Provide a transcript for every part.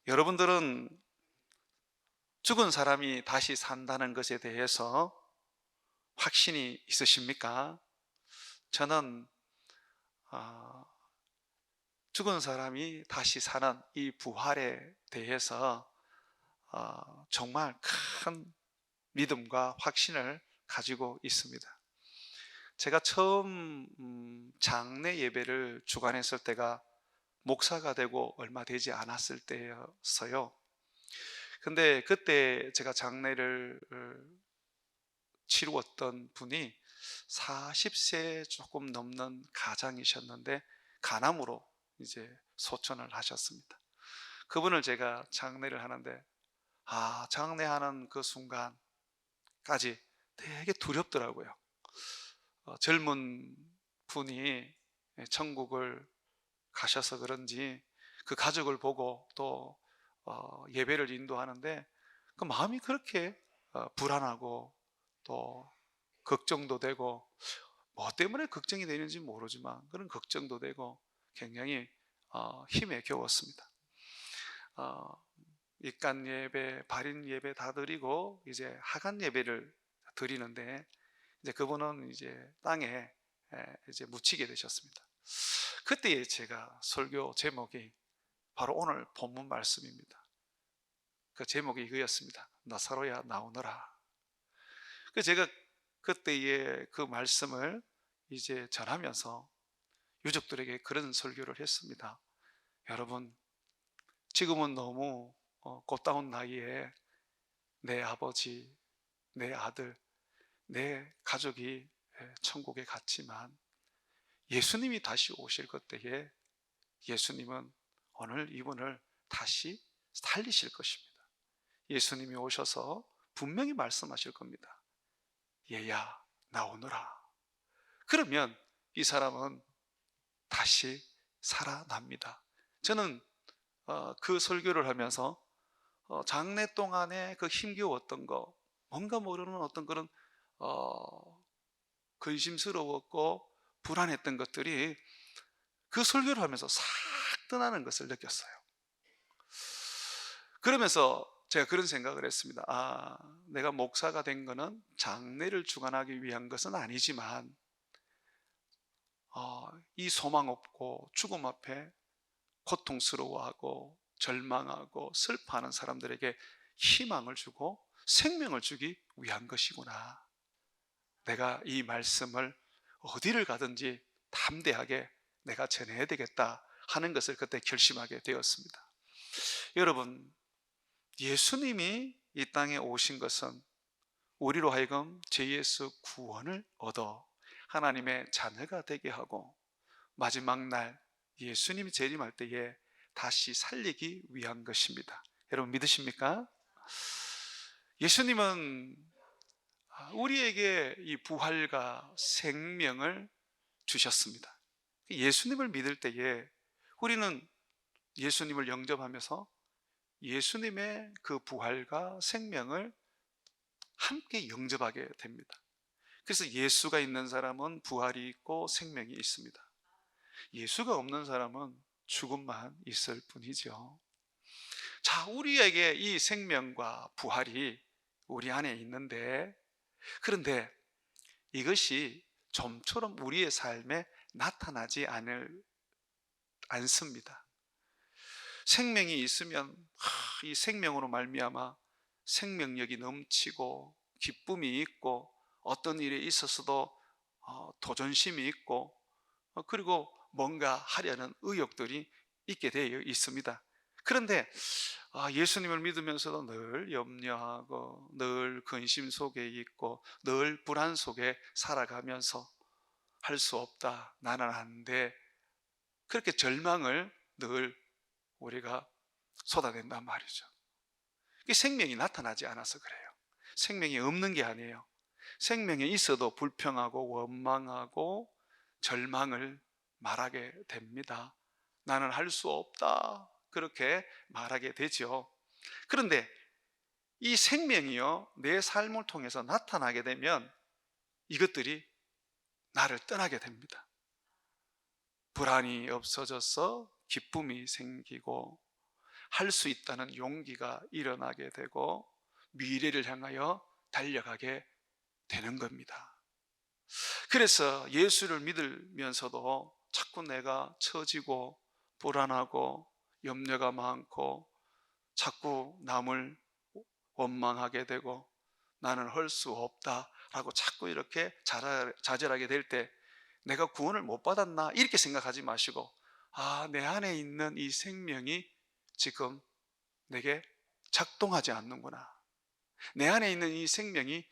여러분들은 죽은 사람이 다시 산다는 것에 대해서 확신이 있으십니까? 저는 아, 죽은 사람이 다시 사는 이 부활에 대해서 정말 큰 믿음과 확신을 가지고 있습니다. 제가 처음 장례 예배를 주관했을 때가 목사가 되고 얼마 되지 않았을 때였어요. 근데 그때 제가 장례를 치루었던 분이 40세 조금 넘는 가장이셨는데 간암으로 이제 소천을 하셨습니다. 그분을 제가 장례를 하는데 장례하는 그 순간까지 되게 두렵더라고요. 젊은 분이 천국을 가셔서 그런지 그 가족을 보고 또 예배를 인도하는데 그 마음이 그렇게 불안하고 또 걱정도 되고, 뭐 때문에 걱정이 되는지 모르지만 그런 걱정도 되고 굉장히 힘에 겨웠습니다. 어, 입간 예배, 발인 예배 다 드리고 이제 하간 예배를 드리는데 이제 그분은 이제 땅에 이제 묻히게 되셨습니다. 그때 제가 설교 제목이 바로 오늘 본문 말씀입니다. 그 제목이 이거였습니다. 나사로야 나오너라. 그 제가 그때의 그 말씀을 이제 전하면서 유족들에게 그런 설교를 했습니다. 여러분, 지금은 너무 꽃다운 나이에 내 아버지, 내 아들, 내 가족이 천국에 갔지만 예수님이 다시 오실 그때에 예수님은 오늘 이분을 다시 살리실 것입니다. 예수님이 오셔서 분명히 말씀하실 겁니다. 얘야 나오너라. 그러면 이 사람은 다시 살아납니다. 저는 그 설교를 하면서 장래 동안에 그 힘겨웠던 거, 뭔가 모르는 어떤 그런 어, 근심스러웠고 불안했던 것들이 그 설교를 하면서 싹 떠나는 것을 느꼈어요. 그러면서 제가 그런 생각을 했습니다. 내가 목사가 된 거는 장례를 주관하기 위한 것은 아니지만 이 소망 없고 죽음 앞에 고통스러워하고 절망하고 슬퍼하는 사람들에게 희망을 주고 생명을 주기 위한 것이구나. 내가 이 말씀을 어디를 가든지 담대하게 내가 전해야 되겠다 하는 것을 그때 결심하게 되었습니다. 여러분, 예수님이 이 땅에 오신 것은 우리로 하여금 제2의 구원을 얻어 하나님의 자녀가 되게 하고 마지막 날 예수님이 재림할 때에 다시 살리기 위한 것입니다. 여러분 믿으십니까? 예수님은 우리에게 이 부활과 생명을 주셨습니다. 예수님을 믿을 때에 우리는 예수님을 영접하면서 예수님의 그 부활과 생명을 함께 영접하게 됩니다. 그래서 예수가 있는 사람은 부활이 있고 생명이 있습니다. 예수가 없는 사람은 죽음만 있을 뿐이죠. 자, 우리에게 이 생명과 부활이 우리 안에 있는데, 그런데 이것이 좀처럼 우리의 삶에 나타나지 않습니다. 생명이 있으면 이 생명으로 말미암아 생명력이 넘치고 기쁨이 있고 어떤 일이 있었어도 도전심이 있고 그리고 뭔가 하려는 의욕들이 있게 되어 있습니다. 그런데 예수님을 믿으면서도 늘 염려하고 늘 근심 속에 있고 늘 불안 속에 살아가면서 할 수 없다, 나는 안 돼, 그렇게 절망을 늘 우리가 쏟아낸단 말이죠. 이게 생명이 나타나지 않아서 그래요. 생명이 없는 게 아니에요. 생명이 있어도 불평하고 원망하고 절망을 말하게 됩니다. 나는 할 수 없다, 그렇게 말하게 되죠. 그런데 이 생명이요, 내 삶을 통해서 나타나게 되면 이것들이 나를 떠나게 됩니다. 불안이 없어져서 기쁨이 생기고 할 수 있다는 용기가 일어나게 되고 미래를 향하여 달려가게 되는 겁니다. 그래서 예수를 믿으면서도 자꾸 내가 처지고 불안하고 염려가 많고 자꾸 남을 원망하게 되고 나는 할 수 없다라고 자꾸 이렇게 좌절하게 될 때 내가 구원을 못 받았나 이렇게 생각하지 마시고, 내 안에 있는 이 생명이 지금 내게 작동하지 않는구나, 내 안에 있는 이 생명이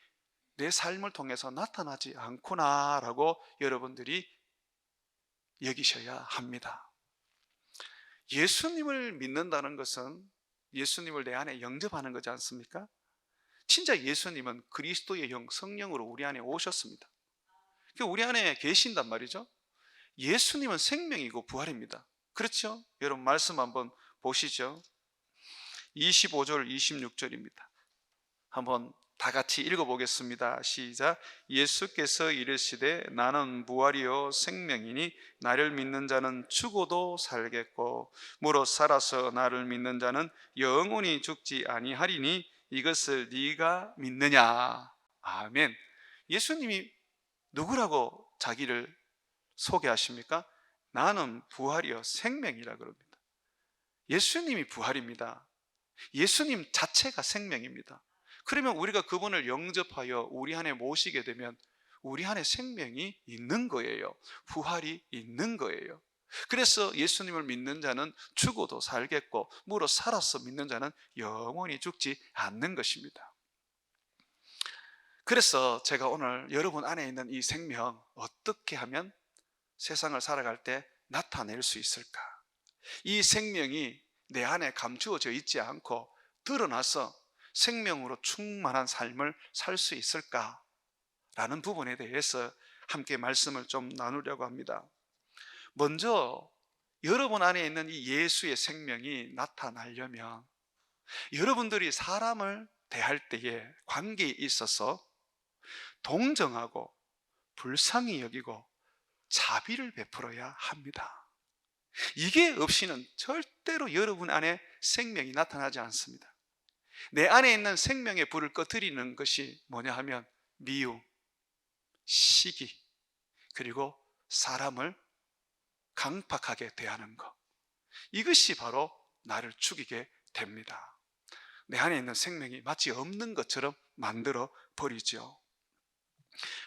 내 삶을 통해서 나타나지 않구나라고 여러분들이 여기셔야 합니다. 예수님을 믿는다는 것은 예수님을 내 안에 영접하는 거지 않습니까? 진짜 예수님은 그리스도의 영, 성령으로 우리 안에 오셨습니다. 우리 안에 계신단 말이죠. 예수님은 생명이고 부활입니다. 그렇죠? 여러분 말씀 한번 보시죠. 25절 26절입니다. 한번 다 같이 읽어보겠습니다. 시작. 예수께서 이르시되 나는 부활이요 생명이니 나를 믿는 자는 죽어도 살겠고 무릇 살아서 나를 믿는 자는 영원히 죽지 아니하리니 이것을 네가 믿느냐. 아멘. 예수님이 누구라고 자기를 소개하십니까? 나는 부활이요 생명이라 그럽니다. 예수님이 부활입니다. 예수님 자체가 생명입니다. 그러면 우리가 그분을 영접하여 우리 안에 모시게 되면 우리 안에 생명이 있는 거예요. 부활이 있는 거예요. 그래서 예수님을 믿는 자는 죽어도 살겠고 무릇 살아서 믿는 자는 영원히 죽지 않는 것입니다. 그래서 제가 오늘 여러분 안에 있는 이 생명 어떻게 하면 세상을 살아갈 때 나타낼 수 있을까? 이 생명이 내 안에 감추어져 있지 않고 드러나서 생명으로 충만한 삶을 살 수 있을까라는 부분에 대해서 함께 말씀을 좀 나누려고 합니다. 먼저 여러분 안에 있는 이 예수의 생명이 나타나려면 여러분들이 사람을 대할 때에 관계에 있어서 동정하고 불쌍히 여기고 자비를 베풀어야 합니다. 이게 없이는 절대로 여러분 안에 생명이 나타나지 않습니다. 내 안에 있는 생명의 불을 꺼뜨리는 것이 뭐냐 하면 미움, 시기, 그리고 사람을 강팍하게 대하는 것, 이것이 바로 나를 죽이게 됩니다. 내 안에 있는 생명이 마치 없는 것처럼 만들어 버리죠.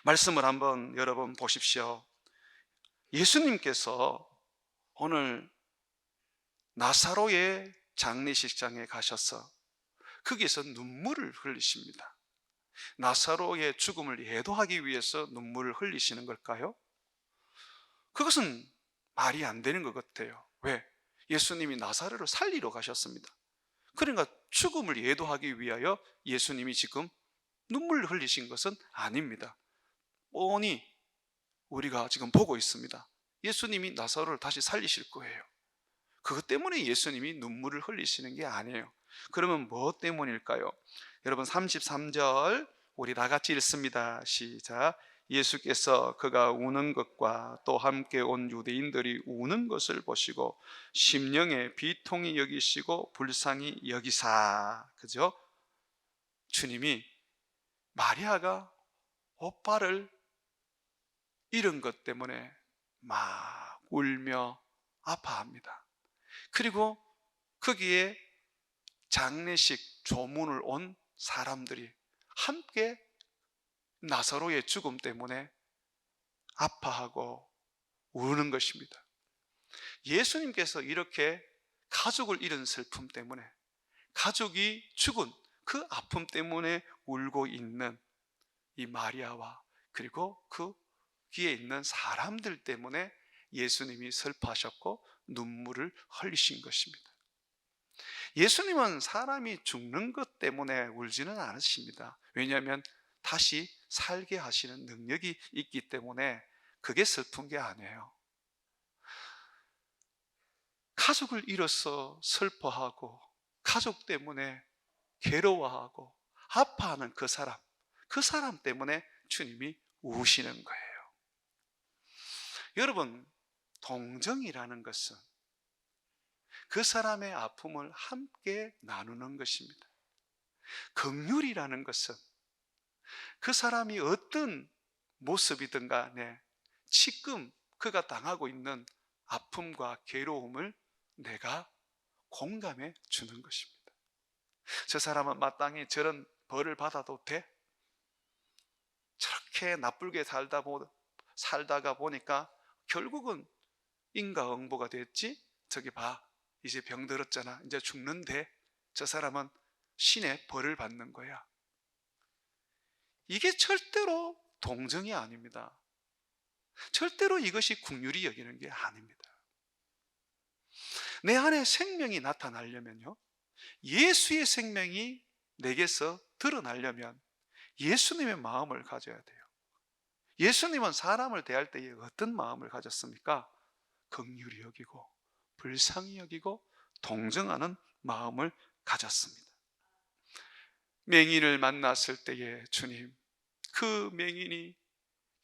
말씀을 한번 여러분 보십시오. 예수님께서 오늘 나사로의 장례식장에 가셔서 거기에서 눈물을 흘리십니다. 나사로의 죽음을 예도하기 위해서 눈물을 흘리시는 걸까요? 그것은 말이 안 되는 것 같아요. 왜? 예수님이 나사로를 살리러 가셨습니다. 그러니까 죽음을 예도하기 위하여 예수님이 지금 눈물을 흘리신 것은 아닙니다. 뻔히 우리가 지금 보고 있습니다. 예수님이 나사로를 다시 살리실 거예요. 그것 때문에 예수님이 눈물을 흘리시는 게 아니에요. 그러면 뭐 때문일까요? 여러분 33절 우리 다 같이 읽습니다. 시작. 예수께서 그가 우는 것과 또 함께 온 유대인들이 우는 것을 보시고 심령에 비통히 여기시고 불쌍히 여기사. 그죠? 주님이 마리아가 오빠를 잃은 것 때문에 막 울며 아파합니다. 그리고 거기에 장례식 조문을 온 사람들이 함께 나사로의 죽음 때문에 아파하고 우는 것입니다. 예수님께서 이렇게 가족을 잃은 슬픔 때문에, 가족이 죽은 그 아픔 때문에 울고 있는 이 마리아와 그리고 거기에 있는 사람들 때문에 예수님이 슬퍼하셨고 눈물을 흘리신 것입니다. 예수님은 사람이 죽는 것 때문에 울지는 않으십니다. 왜냐하면 다시 살게 하시는 능력이 있기 때문에 그게 슬픈 게 아니에요. 가족을 잃어서 슬퍼하고 가족 때문에 괴로워하고 아파하는 그 사람 때문에 주님이 우시는 거예요. 여러분, 동정이라는 것은 그 사람의 아픔을 함께 나누는 것입니다. 긍휼이라는 것은 그 사람이 어떤 모습이든 간에 지금 그가 당하고 있는 아픔과 괴로움을 내가 공감해 주는 것입니다. 저 사람은 마땅히 저런 벌을 받아도 돼? 저렇게 나쁘게 살다가 보니까 결국은 인과응보가 됐지? 저기 봐, 이제 병들었잖아, 이제 죽는데 저 사람은 신의 벌을 받는 거야. 이게 절대로 동정이 아닙니다. 절대로 이것이 긍휼히 여기는 게 아닙니다. 내 안에 생명이 나타나려면요, 예수의 생명이 내게서 드러나려면 예수님의 마음을 가져야 돼요. 예수님은 사람을 대할 때에 어떤 마음을 가졌습니까? 긍휼히 여기고 불쌍히 여기고 동정하는 마음을 가졌습니다. 맹인을 만났을 때에 주님, 그 맹인이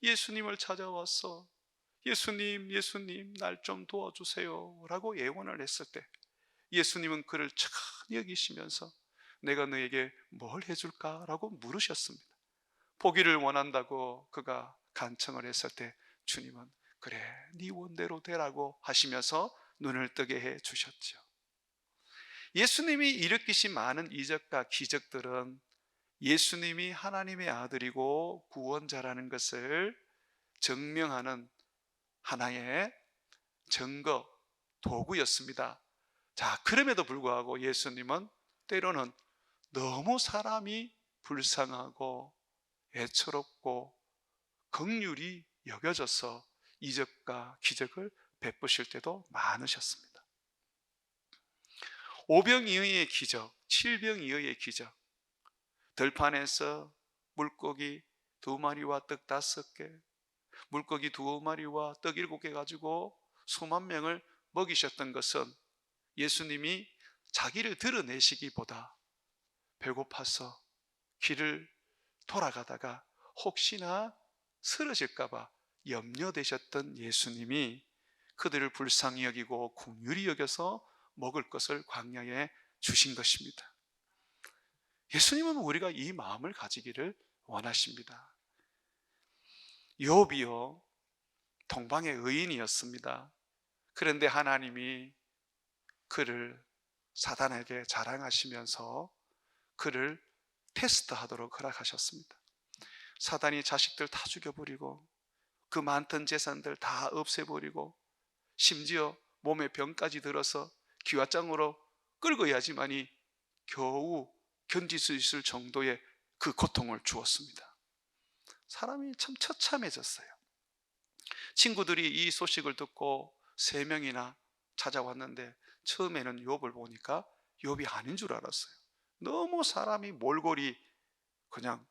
예수님을 찾아와서 예수님, 예수님, 날 좀 도와주세요 라고 애원을 했을 때 예수님은 그를 착하게 여기시면서 내가 너에게 뭘 해줄까? 라고 물으셨습니다. 보기를 원한다고 그가 간청을 했을 때 주님은 그래, 네 원대로 되라고 하시면서 눈을 뜨게 해 주셨죠. 예수님이 일으키신 많은 이적과 기적들은 예수님이 하나님의 아들이고 구원자라는 것을 증명하는 하나의 증거, 도구였습니다. 자, 그럼에도 불구하고 예수님은 때로는 너무 사람이 불쌍하고 애처롭고 긍휼히 여겨져서 이적과 기적을 베푸실 때도 많으셨습니다. 오병이어의 기적, 칠병이어의 기적, 들판에서 물고기 2마리와 떡 5개, 물고기 2마리와 떡 7개 가지고 수만 명을 먹이셨던 것은 예수님이 자기를 드러내시기보다 배고파서 길을 돌아가다가 혹시나 쓰러질까봐 염려되셨던 예수님이 그들을 불쌍히 여기고 긍휼히 여겨서 먹을 것을 광야에 주신 것입니다. 예수님은 우리가 이 마음을 가지기를 원하십니다. 욥이요, 동방의 의인이었습니다. 그런데 하나님이 그를 사단에게 자랑하시면서 그를 테스트하도록 허락하셨습니다. 사단이 자식들 다 죽여버리고 그 많던 재산들 다 없애버리고 심지어 몸에 병까지 들어서 기와장으로 끌어야지만이 겨우 견딜 수 있을 정도의 그 고통을 주었습니다. 사람이 참 처참해졌어요. 친구들이 이 소식을 듣고 3명이나 찾아왔는데 처음에는 욥을 보니까 욥이 아닌 줄 알았어요. 너무 사람이 몰골이 그냥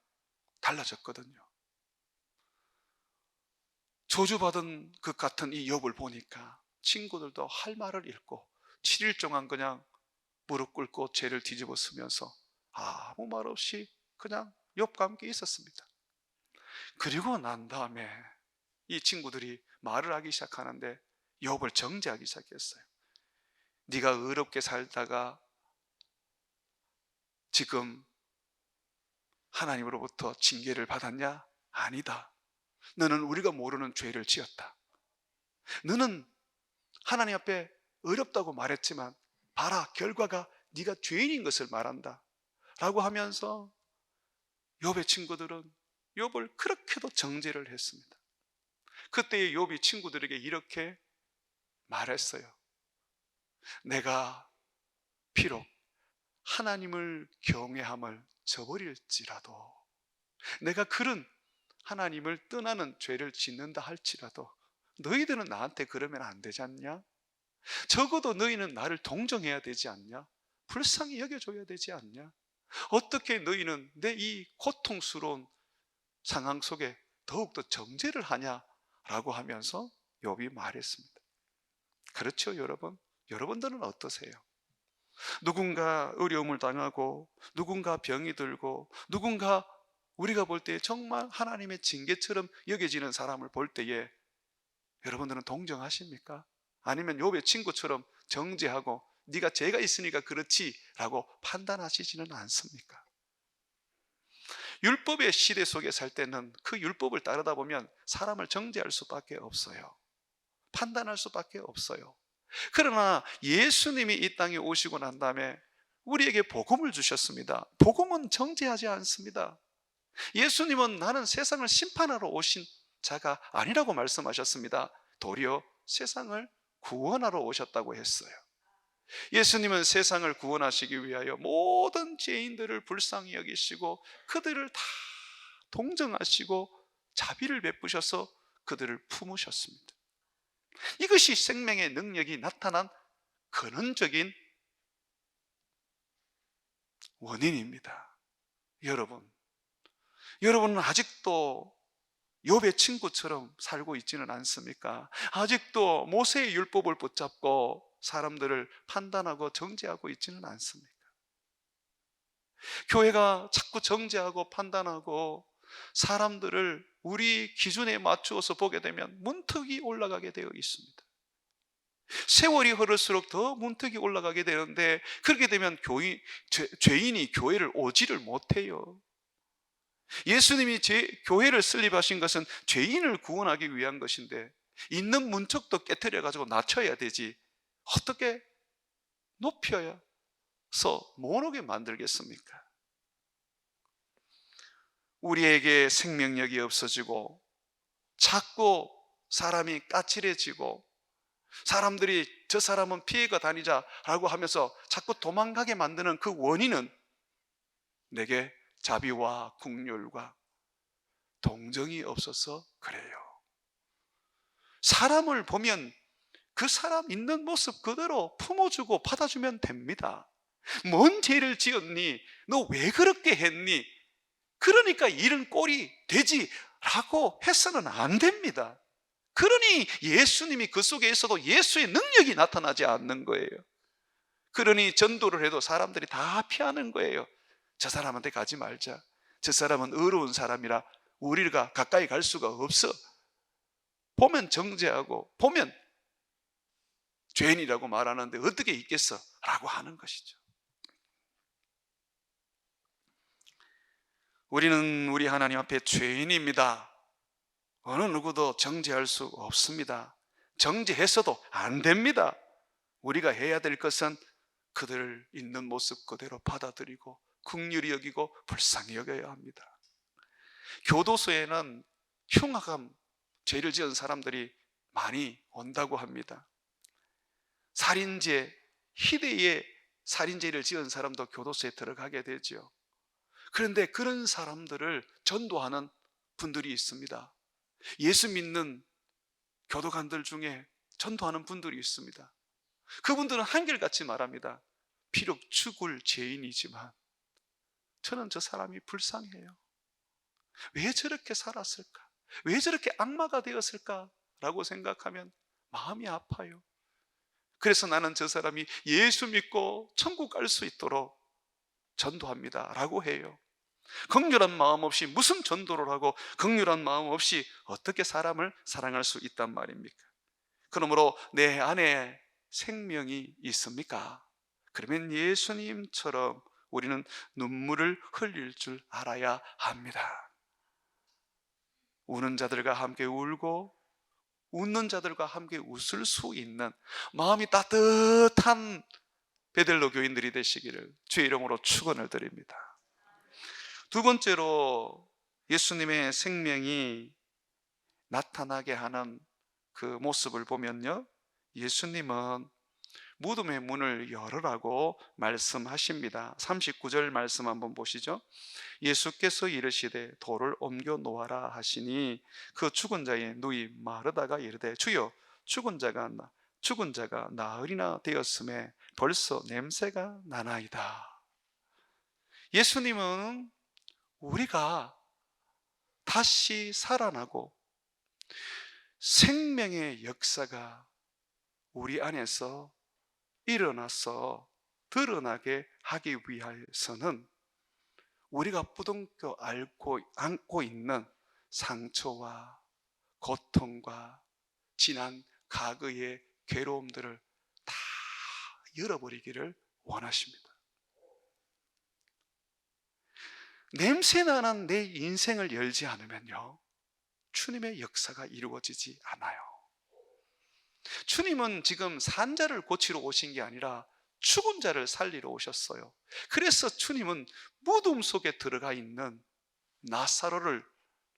달라졌거든요. 저주받은 것 같은 이 욥을 보니까 친구들도 할 말을 잃고 7일 동안 그냥 무릎 꿇고 죄를 뒤집어 쓰면서 아무 말 없이 그냥 욥과 함께 있었습니다. 그리고 난 다음에 이 친구들이 말을 하기 시작하는데 욥을 정죄하기 시작했어요. 네가 의롭게 살다가 지금 하나님으로부터 징계를 받았냐? 아니다. 너는 우리가 모르는 죄를 지었다. 너는 하나님 앞에 어렵다고 말했지만 봐라, 결과가 네가 죄인인 것을 말한다 라고 하면서 욥의 친구들은 욥을 그렇게도 정죄를 했습니다. 그때의 욥이 친구들에게 이렇게 말했어요. 내가 비록 하나님을 경외함을 저버릴지라도, 내가 그런 하나님을 떠나는 죄를 짓는다 할지라도 너희들은 나한테 그러면 안 되지 않냐? 적어도 너희는 나를 동정해야 되지 않냐? 불쌍히 여겨줘야 되지 않냐? 어떻게 너희는 내 이 고통스러운 상황 속에 더욱더 정죄를 하냐? 라고 하면서 욥이 말했습니다. 그렇죠, 여러분? 여러분들은 어떠세요? 누군가 어려움을 당하고 누군가 병이 들고 누군가 우리가 볼 때 정말 하나님의 징계처럼 여겨지는 사람을 볼 때에 여러분들은 동정하십니까? 아니면 욥의 친구처럼 정죄하고 네가 죄가 있으니까 그렇지라고 판단하시지는 않습니까? 율법의 시대 속에 살 때는 그 율법을 따르다 보면 사람을 정죄할 수밖에 없어요. 판단할 수밖에 없어요. 그러나 예수님이 이 땅에 오시고 난 다음에 우리에게 복음을 주셨습니다. 복음은 정죄하지 않습니다. 예수님은 나는 세상을 심판하러 오신 자가 아니라고 말씀하셨습니다. 도리어 세상을 구원하러 오셨다고 했어요. 예수님은 세상을 구원하시기 위하여 모든 죄인들을 불쌍히 여기시고 그들을 다 동정하시고 자비를 베푸셔서 그들을 품으셨습니다. 이것이 생명의 능력이 나타난 근원적인 원인입니다. 여러분은 아직도 욥의 친구처럼 살고 있지는 않습니까? 아직도 모세의 율법을 붙잡고 사람들을 판단하고 정죄하고 있지는 않습니까? 교회가 자꾸 정죄하고 판단하고 사람들을 우리 기준에 맞추어서 보게 되면 문턱이 올라가게 되어 있습니다. 세월이 흐를수록 더 문턱이 올라가게 되는데, 그렇게 되면 죄인이 교회를 오지를 못해요. 예수님이 교회를 설립하신 것은 죄인을 구원하기 위한 것인데 있는 문턱도 깨트려 가지고 낮춰야 되지 어떻게 높여서 못 오게 만들겠습니까? 우리에게 생명력이 없어지고 자꾸 사람이 까칠해지고 사람들이 저 사람은 피해가 다니자라고 하면서 자꾸 도망가게 만드는 그 원인은 내게 자비와 긍휼과 동정이 없어서 그래요. 사람을 보면 그 사람 있는 모습 그대로 품어주고 받아주면 됩니다. 뭔 죄를 지었니? 너 왜 그렇게 했니? 그러니까 이런 꼴이 되지라고 해서는 안 됩니다. 그러니 예수님이 그 속에 있어도 예수의 능력이 나타나지 않는 거예요. 그러니 전도를 해도 사람들이 다 피하는 거예요. 저 사람한테 가지 말자. 저 사람은 어려운 사람이라 우리가 가까이 갈 수가 없어. 보면 정죄하고 보면 죄인이라고 말하는데 어떻게 있겠어? 라고 하는 것이죠. 우리는 우리 하나님 앞에 죄인입니다. 어느 누구도 정죄할 수 없습니다. 정죄했어도 안 됩니다. 우리가 해야 될 것은 그들을 있는 모습 그대로 받아들이고 긍휼히 여기고 불쌍히 여겨야 합니다. 교도소에는 흉악한 죄를 지은 사람들이 많이 온다고 합니다. 살인죄, 희대의 살인죄를 지은 사람도 교도소에 들어가게 되죠. 그런데 그런 사람들을 전도하는 분들이 있습니다. 예수 믿는 교도관들 중에 전도하는 분들이 있습니다. 그분들은 한결같이 말합니다. 비록 죽을 죄인이지만 저는 저 사람이 불쌍해요. 왜 저렇게 살았을까? 왜 저렇게 악마가 되었을까? 라고 생각하면 마음이 아파요. 그래서 나는 저 사람이 예수 믿고 천국 갈 수 있도록 전도합니다 라고 해요. 긍휼한 마음 없이 무슨 전도를 하고 긍휼한 마음 없이 어떻게 사람을 사랑할 수 있단 말입니까? 그러므로 내 안에 생명이 있습니까? 그러면 예수님처럼 우리는 눈물을 흘릴 줄 알아야 합니다. 우는 자들과 함께 울고 웃는 자들과 함께 웃을 수 있는 마음이 따뜻한 베델로 교인들이 되시기를 주의 이름으로 축원을 드립니다. 두 번째로 예수님의 생명이 나타나게 하는 그 모습을 보면요, 예수님은 무덤의 문을 열으라고 말씀하십니다. 39절 말씀 한번 보시죠. 예수께서 이르시되 돌을 옮겨 놓아라 하시니 그 죽은 자의 누이 마르다가 이르되 주여 죽은 자가 나흘이나 되었음에 벌써 냄새가 나나이다. 예수님은 우리가 다시 살아나고 생명의 역사가 우리 안에서 일어나서 드러나게 하기 위해서는 우리가 부둥켜 안고 있는 상처와 고통과 지난 과거의 괴로움들을 다 열어버리기를 원하십니다. 냄새나는 내 인생을 열지 않으면요, 주님의 역사가 이루어지지 않아요. 주님은 지금 산 자를 고치러 오신 게 아니라 죽은 자를 살리러 오셨어요. 그래서 주님은 무덤 속에 들어가 있는 나사로를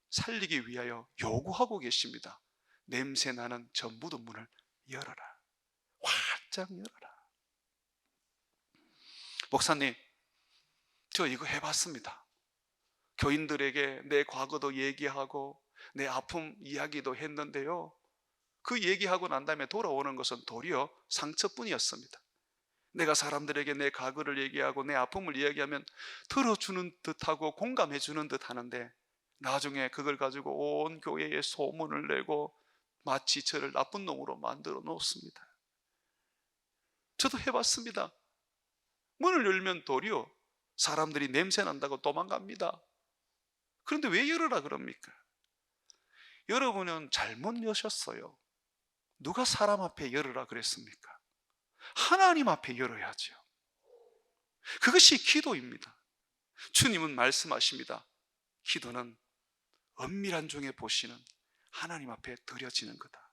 살리기 위하여 요구하고 계십니다. 냄새나는 저 무덤 문을 열어라. 활짝 열어라. 목사님, 저 이거 해봤습니다. 교인들에게 내 과거도 얘기하고 내 아픔 이야기도 했는데요, 그 얘기하고 난 다음에 돌아오는 것은 도리어 상처뿐이었습니다. 내가 사람들에게 내 과거를 얘기하고 내 아픔을 이야기하면 들어주는 듯하고 공감해 주는 듯 하는데, 나중에 그걸 가지고 온 교회에 소문을 내고 마치 저를 나쁜 놈으로 만들어 놓습니다. 저도 해봤습니다. 문을 열면 도리어 사람들이 냄새 난다고 도망갑니다. 그런데 왜 열으라 그럽니까? 여러분은 잘못 여셨어요. 누가 사람 앞에 열으라 그랬습니까? 하나님 앞에 열어야죠. 그것이 기도입니다. 주님은 말씀하십니다. 기도는 은밀한 중에 보시는 하나님 앞에 드려지는 거다.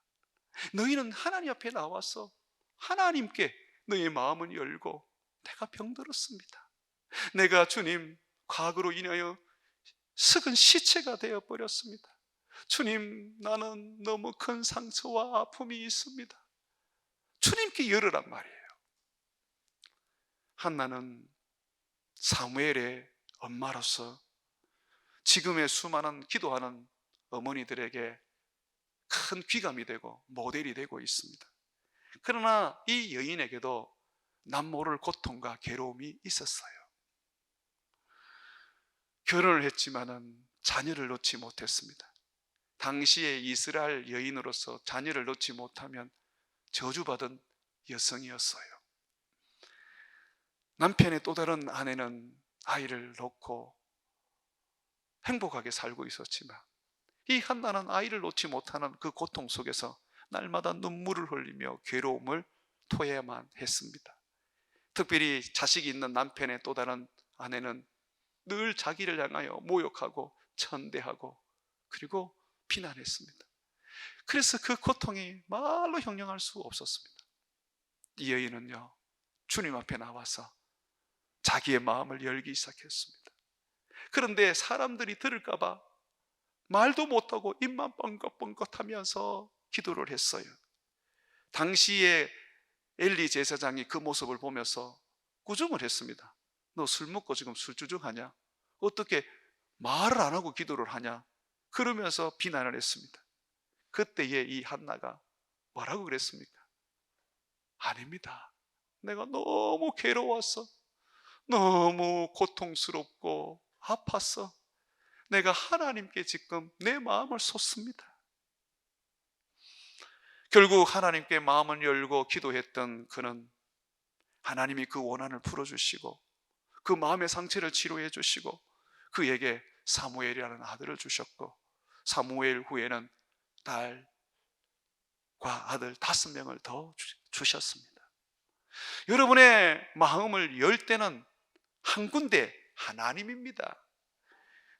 너희는 하나님 앞에 나와서 하나님께 너의 마음을 열고, 내가 병들었습니다. 내가 주님 과거로 인하여 썩은 시체가 되어버렸습니다. 주님, 나는 너무 큰 상처와 아픔이 있습니다. 주님께 열으란 말이에요. 한나는 사무엘의 엄마로서 지금의 수많은 기도하는 어머니들에게 큰 귀감이 되고 모델이 되고 있습니다. 그러나 이 여인에게도 남모를 고통과 괴로움이 있었어요. 결혼을 했지만은 자녀를 놓지 못했습니다. 당시의 이스라엘 여인으로서 자녀를 놓지 못하면 저주받은 여성이었어요. 남편의 또 다른 아내는 아이를 놓고 행복하게 살고 있었지만, 이 한나는 아이를 놓지 못하는 그 고통 속에서 날마다 눈물을 흘리며 괴로움을 토해야만 했습니다. 특별히 자식이 있는 남편의 또 다른 아내는 늘 자기를 향하여 모욕하고 천대하고 그리고 비난했습니다. 그래서 그 고통이 말로 형용할 수 없었습니다. 이 여인은요, 주님 앞에 나와서 자기의 마음을 열기 시작했습니다. 그런데 사람들이 들을까 봐 말도 못하고 입만 뻥긋뻥긋하면서 기도를 했어요. 당시에 엘리 제사장이 그 모습을 보면서 꾸중을 했습니다. 너 술 먹고 지금 술주정하냐? 어떻게 말을 안 하고 기도를 하냐? 그러면서 비난을 했습니다. 그때에 이 한나가 뭐라고 그랬습니까? 아닙니다. 내가 너무 괴로웠어. 너무 고통스럽고 아팠어. 내가 하나님께 지금 내 마음을 쏟습니다. 결국 하나님께 마음을 열고 기도했던 그는 하나님이 그 원한을 풀어주시고 그 마음의 상처를 치료해 주시고 그에게 사무엘이라는 아들을 주셨고, 사무엘 후에는 딸과 아들 5명을 더 주셨습니다. 여러분의 마음을 열 때는 한 군데 하나님입니다.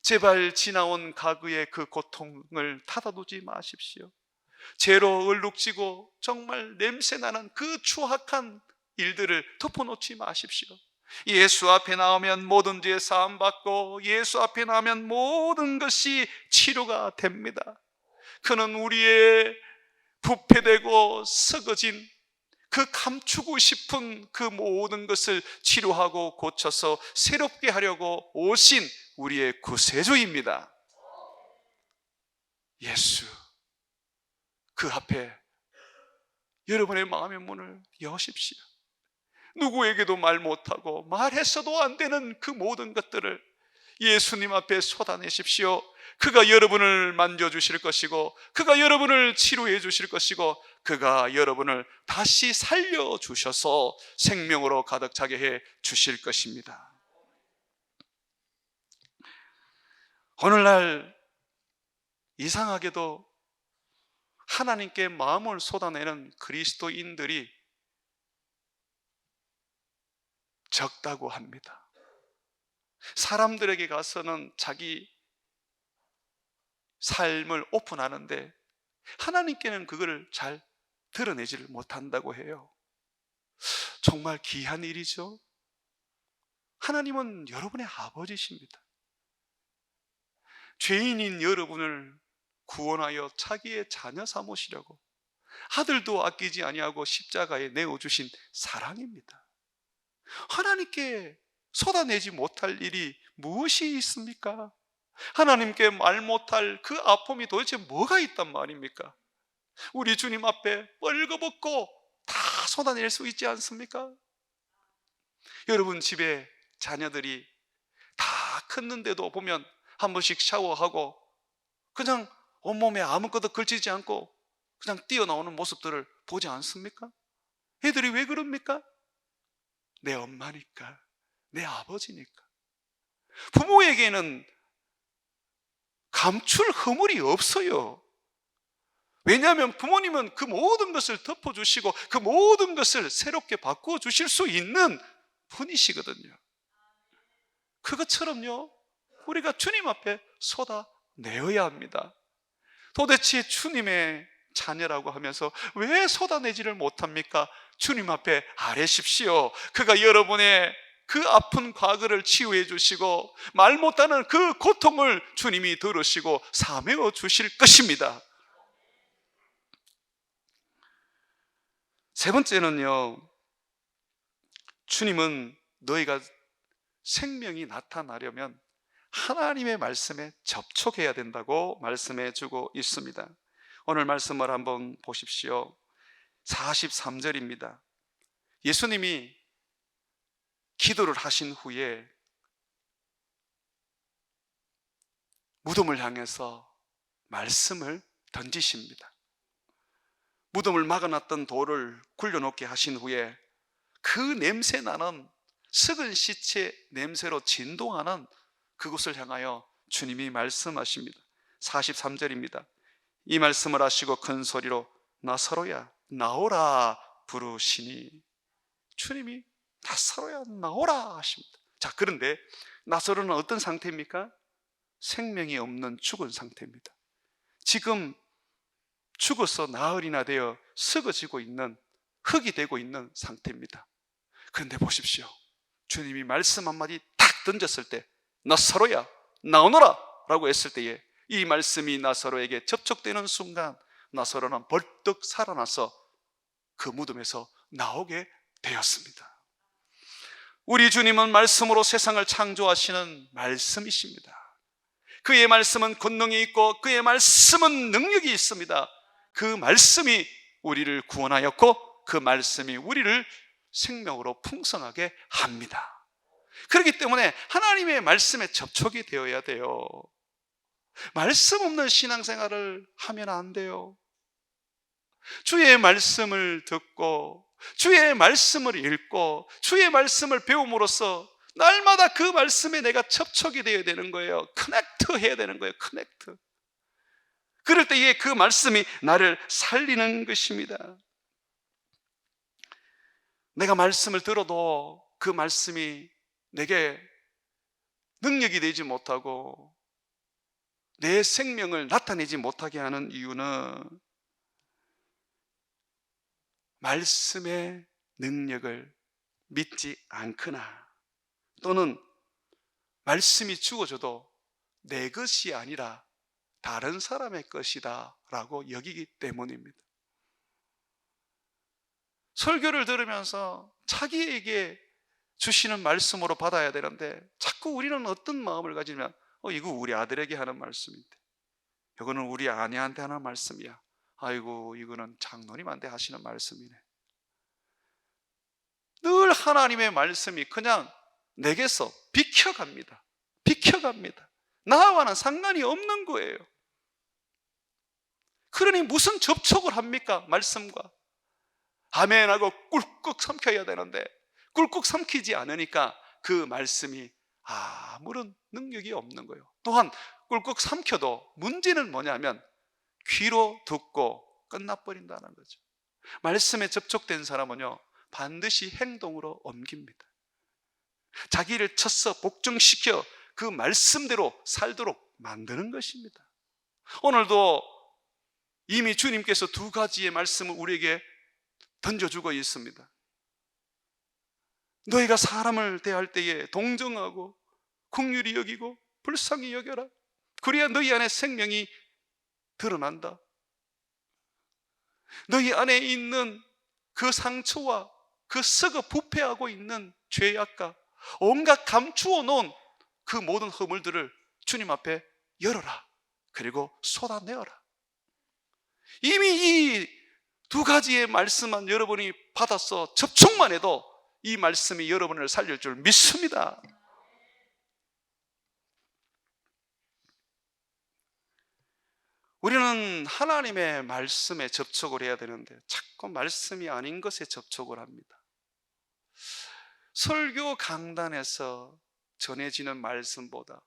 제발 지나온 과거의 그 고통을 닫아두지 마십시오. 죄로 얼룩지고 정말 냄새나는 그 추악한 일들을 덮어놓지 마십시오. 예수 앞에 나오면 모든 죄 사함받고 예수 앞에 나오면 모든 것이 치료가 됩니다. 그는 우리의 부패되고 썩어진 그 감추고 싶은 그 모든 것을 치료하고 고쳐서 새롭게 하려고 오신 우리의 구세주입니다. 예수, 그 앞에 여러분의 마음의 문을 여십시오. 누구에게도 말 못하고 말했어도 안 되는 그 모든 것들을 예수님 앞에 쏟아내십시오. 그가 여러분을 만져주실 것이고 그가 여러분을 치료해 주실 것이고 그가 여러분을 다시 살려주셔서 생명으로 가득 차게 해 주실 것입니다. 오늘날 이상하게도 하나님께 마음을 쏟아내는 그리스도인들이 적다고 합니다. 사람들에게 가서는 자기 삶을 오픈하는데 하나님께는 그거를 잘 드러내지를 못한다고 해요. 정말 귀한 일이죠. 하나님은 여러분의 아버지십니다. 죄인인 여러분을 구원하여 자기의 자녀 삼으시려고 아들도 아끼지 아니하고 십자가에 내어주신 사랑입니다. 하나님께 쏟아내지 못할 일이 무엇이 있습니까? 하나님께 말 못할 그 아픔이 도대체 뭐가 있단 말입니까? 우리 주님 앞에 뻘거벗고 다 쏟아낼 수 있지 않습니까? 여러분 집에 자녀들이 다 컸는데도 보면 한 번씩 샤워하고 그냥 온몸에 아무것도 걸치지 않고 그냥 뛰어나오는 모습들을 보지 않습니까? 애들이 왜 그럽니까? 내 엄마니까, 내 아버지니까. 부모에게는 감출 허물이 없어요. 왜냐하면 부모님은 그 모든 것을 덮어주시고 그 모든 것을 새롭게 바꾸어 주실 수 있는 분이시거든요. 그것처럼요, 우리가 주님 앞에 쏟아내어야 합니다. 도대체 주님의 자녀라고 하면서 왜 쏟아내지를 못합니까? 주님 앞에 아뢰십시오. 그가 여러분의 그 아픈 과거를 치유해 주시고 말 못하는 그 고통을 주님이 들으시고 사메어 주실 것입니다. 세 번째는요, 주님은 너희가 생명이 나타나려면 하나님의 말씀에 접촉해야 된다고 말씀해 주고 있습니다. 오늘 말씀을 한번 보십시오. 43절입니다. 예수님이 기도를 하신 후에 무덤을 향해서 말씀을 던지십니다. 무덤을 막아놨던 돌을 굴려놓게 하신 후에 그 냄새 나는 썩은 시체 냄새로 진동하는 그곳을 향하여 주님이 말씀하십니다. 43절입니다. 이 말씀을 하시고 큰 소리로 나사로야 나오라 부르시니, 주님이 나사로야 나오라 하십니다. 자, 그런데 나사로는 어떤 상태입니까? 생명이 없는 죽은 상태입니다. 지금 죽어서 나흘이나 되어 썩어지고 있는, 흙이 되고 있는 상태입니다. 그런데 보십시오, 주님이 말씀 한마디 탁 던졌을 때 나사로야 나오너라 라고 했을 때에 이 말씀이 나사로에게 접촉되는 순간 나사로는 벌떡 살아나서 그 무덤에서 나오게 되었습니다. 우리 주님은 말씀으로 세상을 창조하시는 말씀이십니다. 그의 말씀은 권능이 있고 그의 말씀은 능력이 있습니다. 그 말씀이 우리를 구원하였고 그 말씀이 우리를 생명으로 풍성하게 합니다. 그렇기 때문에 하나님의 말씀에 접촉이 되어야 돼요. 말씀 없는 신앙생활을 하면 안 돼요. 주의 말씀을 듣고 주의 말씀을 읽고 주의 말씀을 배움으로써 날마다 그 말씀에 내가 접촉이 되어야 되는 거예요. 커넥트 해야 되는 거예요. 커넥트. 그럴 때에 그 말씀이 나를 살리는 것입니다. 내가 말씀을 들어도 그 말씀이 내게 능력이 되지 못하고 내 생명을 나타내지 못하게 하는 이유는 말씀의 능력을 믿지 않거나 또는 말씀이 주어져도 내 것이 아니라 다른 사람의 것이다 라고 여기기 때문입니다. 설교를 들으면서 자기에게 주시는 말씀으로 받아야 되는데 자꾸 우리는 어떤 마음을 가지면 이거 우리 아들에게 하는 말씀인데, 이거는 우리 아내한테 하는 말씀이야, 아이고 이거는 장로님한테 하시는 말씀이네. 늘 하나님의 말씀이 그냥 내게서 비켜갑니다. 비켜갑니다. 나와는 상관이 없는 거예요. 그러니 무슨 접촉을 합니까? 말씀과. 아멘하고 꿀꺽 삼켜야 되는데 꿀꺽 삼키지 않으니까 그 말씀이 아무런 능력이 없는 거예요. 또한 꿀꺽 삼켜도 문제는 뭐냐면 귀로 듣고 끝나버린다는 거죠. 말씀에 접촉된 사람은요 반드시 행동으로 옮깁니다. 자기를 쳐서 복종시켜 그 말씀대로 살도록 만드는 것입니다. 오늘도 이미 주님께서 두 가지의 말씀을 우리에게 던져주고 있습니다. 너희가 사람을 대할 때에 동정하고 긍휼히 여기고 불쌍히 여겨라. 그래야 너희 안에 생명이 드러난다. 너희 안에 있는 그 상처와 그 썩어 부패하고 있는 죄악과 온갖 감추어 놓은 그 모든 허물들을 주님 앞에 열어라. 그리고 쏟아내어라. 이미 이 두 가지의 말씀만 여러분이 받아서 접촉만 해도 이 말씀이 여러분을 살릴 줄 믿습니다. 우리는 하나님의 말씀에 접촉을 해야 되는데 자꾸 말씀이 아닌 것에 접촉을 합니다. 설교 강단에서 전해지는 말씀보다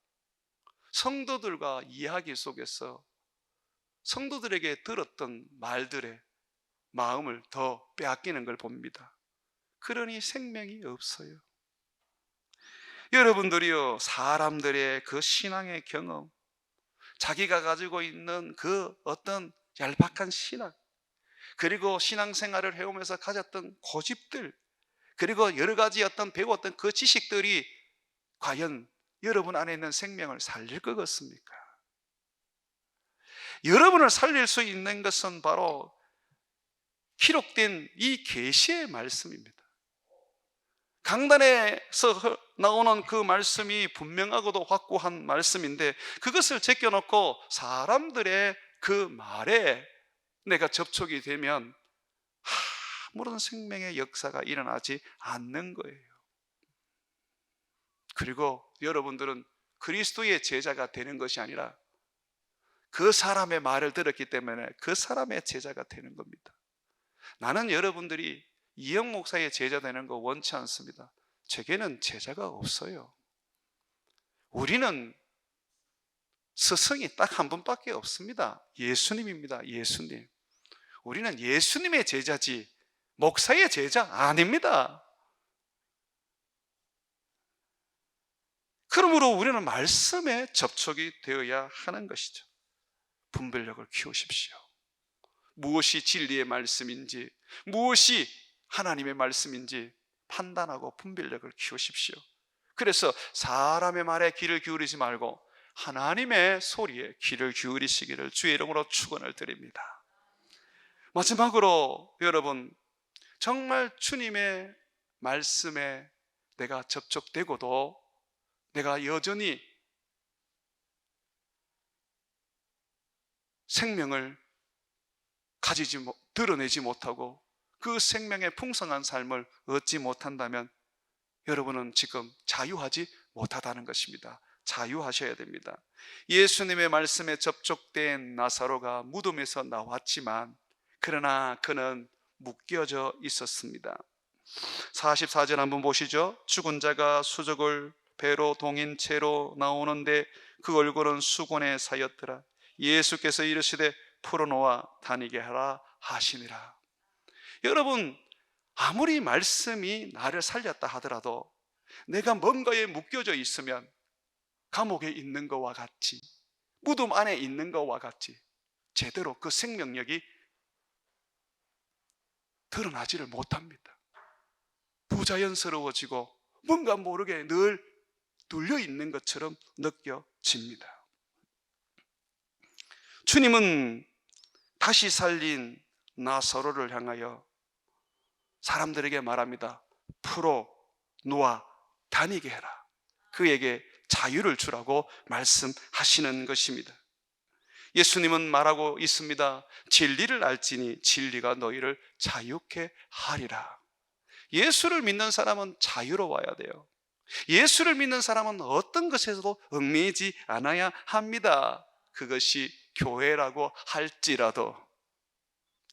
성도들과 이야기 속에서 성도들에게 들었던 말들의 마음을 더 빼앗기는 걸 봅니다. 그러니 생명이 없어요. 여러분들이요, 사람들의 그 신앙의 경험, 자기가 가지고 있는 그 어떤 얄팍한 신앙, 그리고 신앙생활을 해오면서 가졌던 고집들, 그리고 여러 가지 어떤 배웠던 그 지식들이 과연 여러분 안에 있는 생명을 살릴 것 같습니까? 여러분을 살릴 수 있는 것은 바로 기록된 이 계시의 말씀입니다. 강단에서 나오는 그 말씀이 분명하고도 확고한 말씀인데 그것을 제껴놓고 사람들의 그 말에 내가 접촉이 되면 아무런 생명의 역사가 일어나지 않는 거예요. 그리고 여러분들은 그리스도의 제자가 되는 것이 아니라 그 사람의 말을 들었기 때문에 그 사람의 제자가 되는 겁니다. 나는 여러분들이 이영 목사의 제자 되는 거 원치 않습니다. 제게는 제자가 없어요. 우리는 스승이 딱 한 분밖에 없습니다. 예수님입니다. 예수님. 우리는 예수님의 제자지 목사의 제자 아닙니다. 그러므로 우리는 말씀에 접촉이 되어야 하는 것이죠. 분별력을 키우십시오. 무엇이 진리의 말씀인지, 무엇이 하나님의 말씀인지 판단하고 분별력을 키우십시오. 그래서 사람의 말에 귀를 기울이지 말고 하나님의 소리에 귀를 기울이시기를 주의 이름으로 축원을 드립니다. 마지막으로 여러분, 정말 주님의 말씀에 내가 접촉되고도 내가 여전히 생명을 드러내지 못하고 그 생명의 풍성한 삶을 얻지 못한다면 여러분은 지금 자유하지 못하다는 것입니다. 자유하셔야 됩니다. 예수님의 말씀에 접촉된 나사로가 무덤에서 나왔지만 그러나 그는 묶여져 있었습니다. 44절 한번 보시죠. 죽은 자가 수족을 배로 동인 채로 나오는데 그 얼굴은 수건에 사였더라. 예수께서 이르시되 풀어놓아 다니게 하라 하시니라. 여러분, 아무리 말씀이 나를 살렸다 하더라도 내가 뭔가에 묶여져 있으면 감옥에 있는 것과 같이, 무덤 안에 있는 것과 같이 제대로 그 생명력이 드러나지를 못합니다. 부자연스러워지고 뭔가 모르게 늘 눌려 있는 것처럼 느껴집니다. 주님은 다시 살린 나사로를 향하여 사람들에게 말합니다. 풀어 놓아 다니게 해라. 그에게 자유를 주라고 말씀하시는 것입니다. 예수님은 말하고 있습니다. 진리를 알지니 진리가 너희를 자유케 하리라. 예수를 믿는 사람은 자유로워야 돼요. 예수를 믿는 사람은 어떤 것에서도 얽매이지 않아야 합니다. 그것이 교회라고 할지라도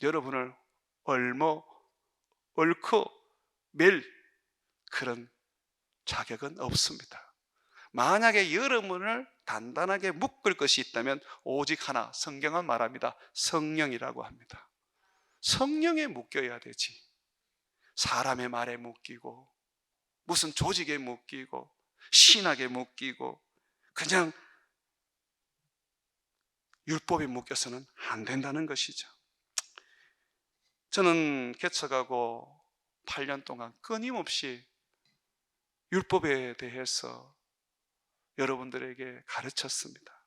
여러분을 얽고 맬 그런 자격은 없습니다. 만약에 여러분을 단단하게 묶을 것이 있다면 오직 하나, 성경은 말합니다. 성령이라고 합니다. 성령에 묶여야 되지 사람의 말에 묶이고 무슨 조직에 묶이고 신학에 묶이고 그냥 율법에 묶여서는 안 된다는 것이죠. 저는 개척하고 8년 동안 끊임없이 율법에 대해서 여러분들에게 가르쳤습니다.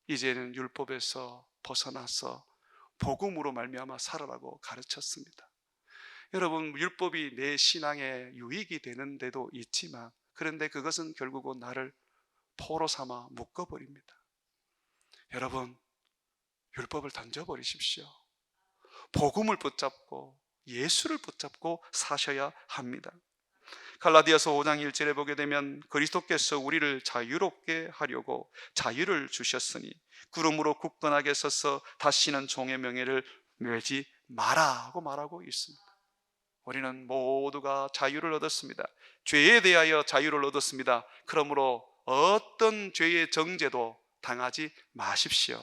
이제는 율법에서 벗어나서 복음으로 말미암아 살아라고 가르쳤습니다. 여러분, 율법이 내 신앙에 유익이 되는 데도 있지만, 그런데 그것은 결국은 나를 포로 삼아 묶어버립니다. 여러분, 율법을 던져버리십시오. 복음을 붙잡고 예수를 붙잡고 사셔야 합니다. 갈라디아서 5장 1절에 보게 되면 그리스도께서 우리를 자유롭게 하려고 자유를 주셨으니 구름으로 굳건하게 서서 다시는 종의 명예를 매지 마라 하고 말하고 있습니다. 우리는 모두가 자유를 얻었습니다. 죄에 대하여 자유를 얻었습니다. 그러므로 어떤 죄의 정죄도 당하지 마십시오.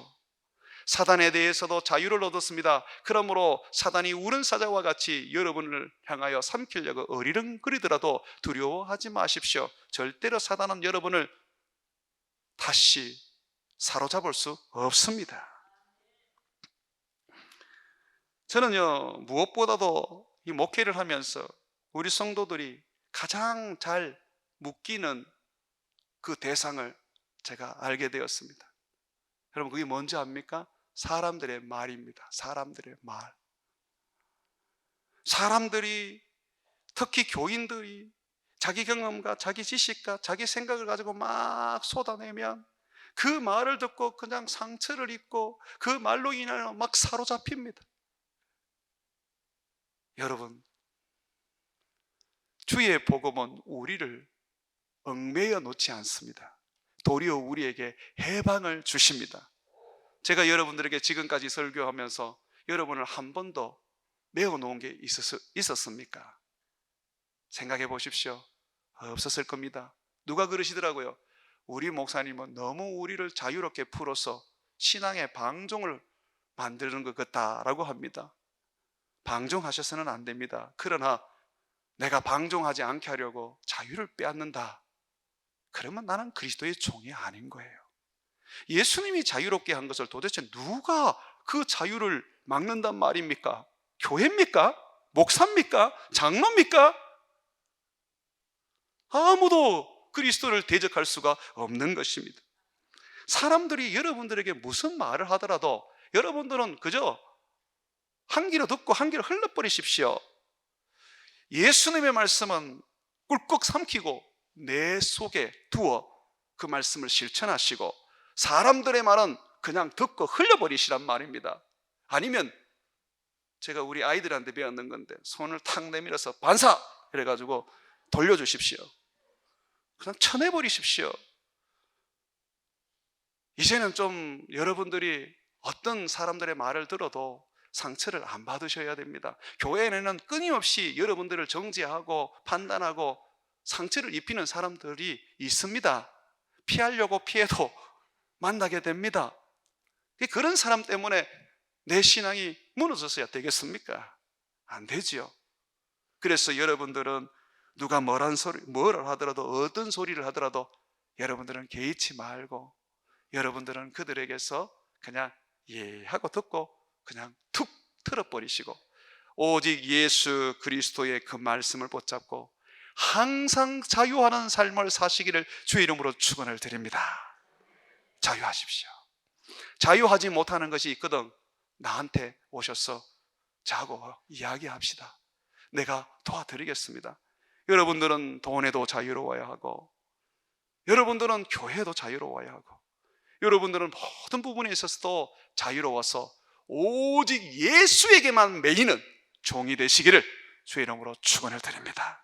사단에 대해서도 자유를 얻었습니다. 그러므로 사단이 우는 사자와 같이 여러분을 향하여 삼키려고 어리렁거리더라도 두려워하지 마십시오. 절대로 사단은 여러분을 다시 사로잡을 수 없습니다. 저는요, 무엇보다도 이 목회를 하면서 우리 성도들이 가장 잘 묶이는 그 대상을 제가 알게 되었습니다. 여러분, 그게 뭔지 압니까? 사람들의 말입니다. 사람들의 말. 사람들이, 특히 교인들이 자기 경험과 자기 지식과 자기 생각을 가지고 막 쏟아내면 그 말을 듣고 그냥 상처를 입고 그 말로 인하여 막 사로잡힙니다. 여러분, 주의 복음은 우리를 얽매여 놓지 않습니다. 도리어 우리에게 해방을 주십니다. 제가 여러분들에게 지금까지 설교하면서 여러분을 한 번도 메어놓은 게 있었습니까? 생각해 보십시오. 없었을 겁니다. 누가 그러시더라고요. 우리 목사님은 너무 우리를 자유롭게 풀어서 신앙의 방종을 만드는 것 같다라고 합니다. 방종하셔서는 안 됩니다. 그러나 내가 방종하지 않게 하려고 자유를 빼앗는다. 그러면 나는 그리스도의 종이 아닌 거예요. 예수님이 자유롭게 한 것을 도대체 누가 그 자유를 막는단 말입니까? 교회입니까? 목사입니까? 장로입니까? 아무도 그리스도를 대적할 수가 없는 것입니다. 사람들이 여러분들에게 무슨 말을 하더라도 여러분들은 그저 한 귀로 듣고 한 귀로 흘러버리십시오. 예수님의 말씀은 꿀꺽 삼키고 내 속에 두어 그 말씀을 실천하시고, 사람들의 말은 그냥 듣고 흘려버리시란 말입니다. 아니면 제가 우리 아이들한테 배웠는 건데 손을 탁 내밀어서 반사! 이래가지고 돌려주십시오. 그냥 쳐내버리십시오. 이제는 좀 여러분들이 어떤 사람들의 말을 들어도 상처를 안 받으셔야 됩니다. 교회에는 끊임없이 여러분들을 정죄하고 판단하고 상처를 입히는 사람들이 있습니다. 피하려고 피해도 만나게 됩니다. 그런 사람 때문에 내 신앙이 무너졌어야 되겠습니까? 안 되지요. 그래서 여러분들은 누가 뭐를 하더라도, 어떤 소리를 하더라도 여러분들은 개의치 말고 여러분들은 그들에게서 그냥 예 하고 듣고 그냥 툭 틀어버리시고 오직 예수 그리스도의 그 말씀을 붙잡고 항상 자유하는 삶을 사시기를 주의 이름으로 축원을 드립니다. 자유하십시오. 자유하지 못하는 것이 있거든 나한테 오셔서 자고 이야기합시다. 내가 도와드리겠습니다. 여러분들은 돈에도 자유로워야 하고, 여러분들은 교회도 자유로워야 하고, 여러분들은 모든 부분에 있어서도 자유로워서 오직 예수에게만 매이는 종이 되시기를 주의 이름으로 축원을 드립니다.